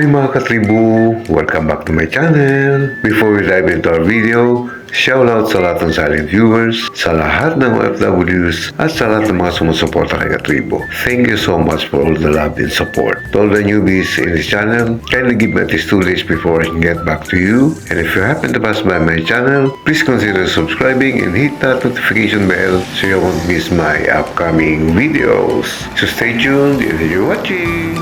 Hi mga katribu! Welcome back to my channel! Before we dive into our video, shout out sa lahat ng silent viewers, sa lahat ng OFWs, at sa lahat ng mga sumusuporta kay katribu. Thank you so much for all the love and support. To all the newbies in this channel, kindly give me at least 2 days before I can get back to you. And if you happen to pass by my channel, please consider subscribing and hit that notification bell so you won't miss my upcoming videos. So stay tuned and enjoy watching!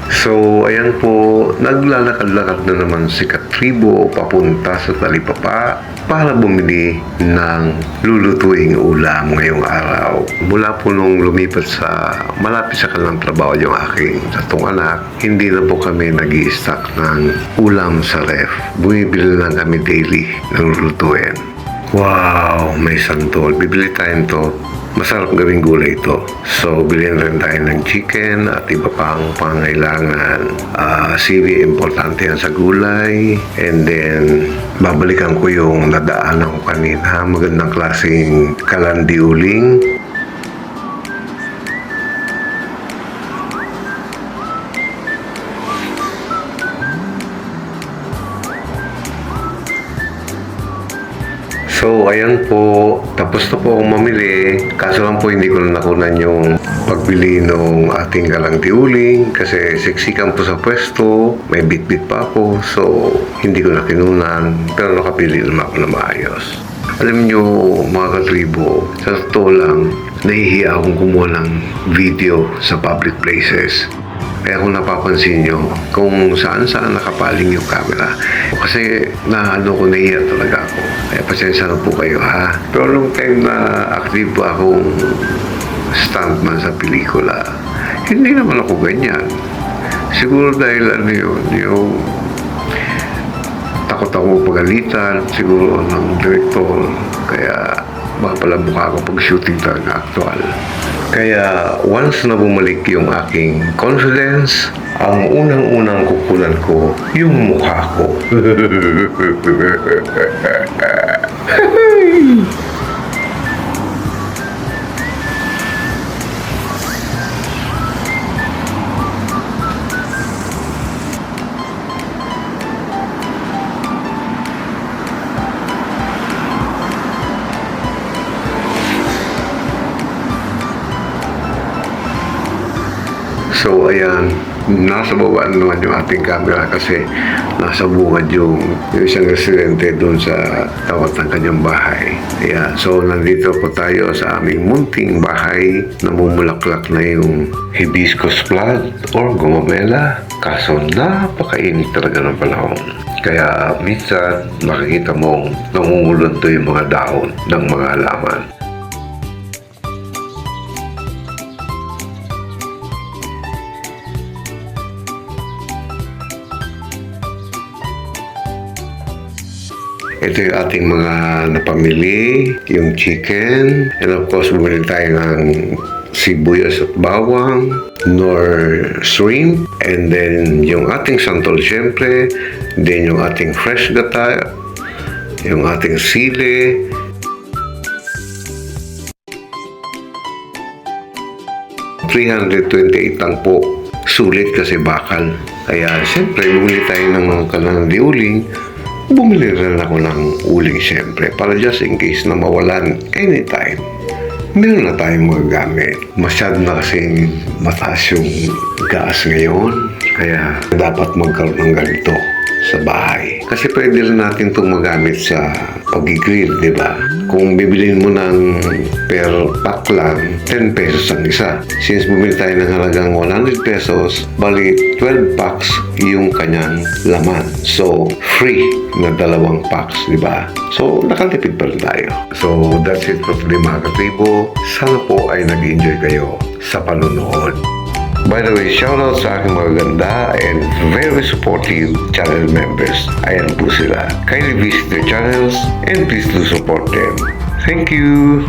So, ayan po, naglalakad-lakad na naman si Katribo papunta sa Talipapa para bumili ng lulutuing ulam ngayong araw. Mula po nung lumipat sa malapit sa kanilang trabaho yung aking tatong anak, hindi na po kami nag-i-stock ng ulam sa ref. Bumibili lang kami daily ng lulutuin. Wow, may santol. Bibili tayo to. Masarap gawing gulay ito. So, bilhin rin tayo ng chicken at iba pang pangailangan. CV, importante yan sa gulay. And then, babalikan ko yung nadaanan ko kanina. Magandang klaseng kalandiuling. So, ayan po. Tapos na po akong mamili. Kaso lang po hindi ko na nakunan yung pagbili ng ating kalandiuling kasi siksikan po sa pwesto. May bit-bit pa ako. So, hindi ko na kinunan. Pero nakapili naman ako na maayos. Alam nyo, mga katribo, sa totoo lang, nahihiya akong kumuha ng video sa public places. Kaya kung napapansin nyo, kung saan-saan nakapaling yung camera. Kasi nahiya talaga ako. Kaya pasensya na po kayo ha. Pero nung time na active pa akong stuntman sa pelikula, hindi naman ako ganyan. Siguro dahil yung takot ako pagalitan, siguro ng director. Kaya baka pala mukha ako pag shooting talaga actual. Kaya once na bumalik yung aking confidence, ang unang-unang kukulan ko yung mukha ko. So, ayan, nasa baba naman yung ating camera kasi nasa bungad yung isang residente doon sa tawat ng kanyang bahay. Ayan, so nandito po tayo sa aming munting bahay. Namumulaklak na yung hibiscus plant or gumamela. Kaso napakainit talaga ng panahon. Kaya minsan makikita mong nangungulunto yung mga dahon ng mga halaman. Ito yung ating mga napamili, yung chicken, and of course, bumili tayo ng sibuyas at bawang, nor shrimp, and then yung ating santol syempre, then yung ating fresh gata, yung ating sili, $328 lang po. Sulit kasi bakal. Kaya syempre, bumili tayo ng mga kalandiuling. Bumili rin ako ng uling syempre para just in case na mawalan anytime. Meron na tayong magagamit. Masyado na kasing mataas yung gas ngayon. Kaya dapat magkaroon ng ganito sa bahay. Kasi pwede rin natin itong magamit sa pag-grill, di ba? Kung bibilin mo ng per pack lang, 10 pesos ang isa. Since bumili tayo ng halagang 100 pesos, bali 12 packs yung kanyang laman. So, free na 2 packs, di ba? So, nakatipid pa rin tayo. So, that's it for today mga katribo. Sana po ay nag-enjoy kayo sa panonood. By the way, shoutout sa aking mga ganda and very supportive channel members. Ayan po sila. Kindly visit their channels and please do support them. Thank you!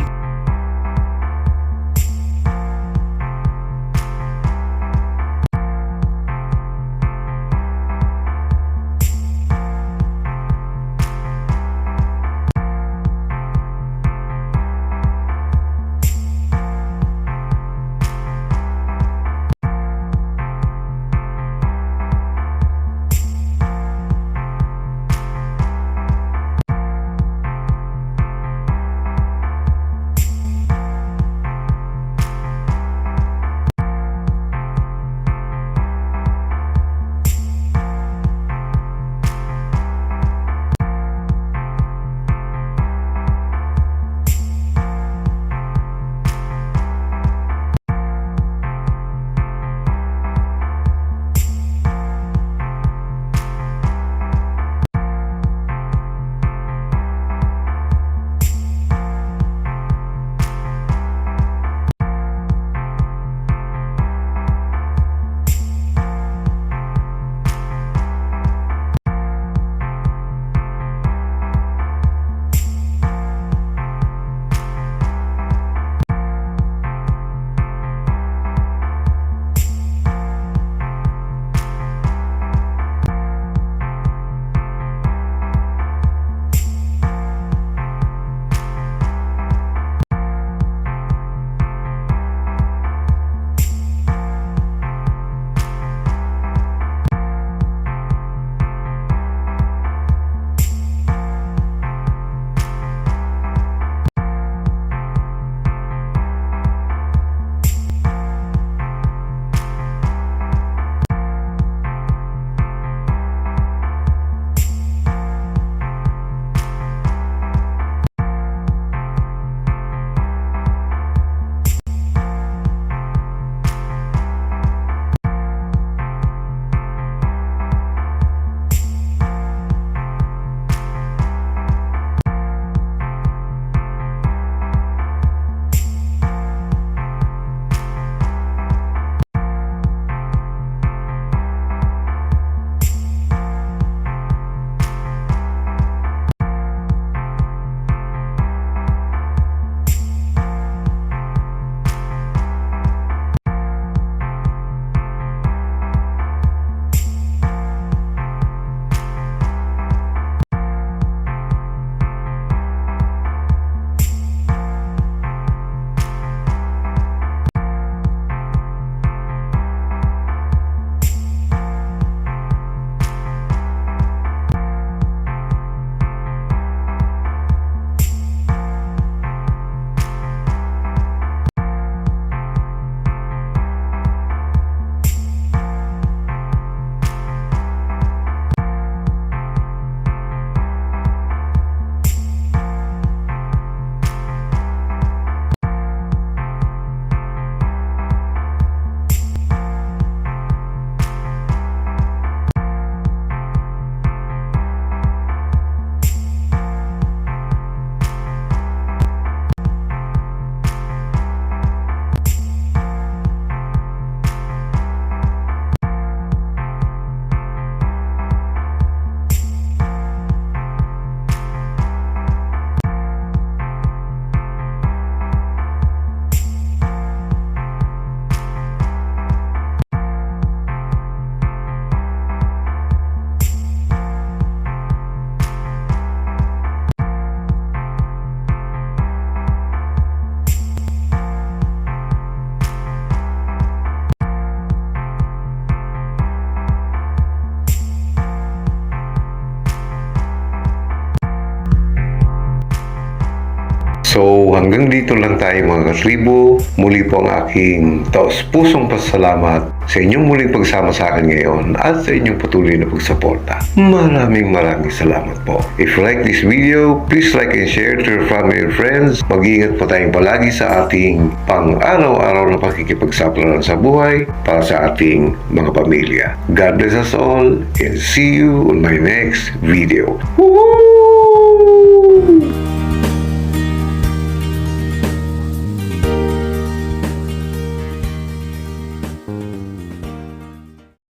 So hanggang dito lang tayo mga katribo. Muli po ang aking taos-pusong pasalamat sa inyong muling pagsama sa akin ngayon at sa inyong patuloy na pagsuporta. Maraming salamat po. If you like this video, please like and share to your family and friends. Mag-iingat po tayong palagi sa ating pang-araw-araw na pakikipagsapalaran sa buhay para sa ating mga pamilya. God bless us all and see you on my next video. Woohoo!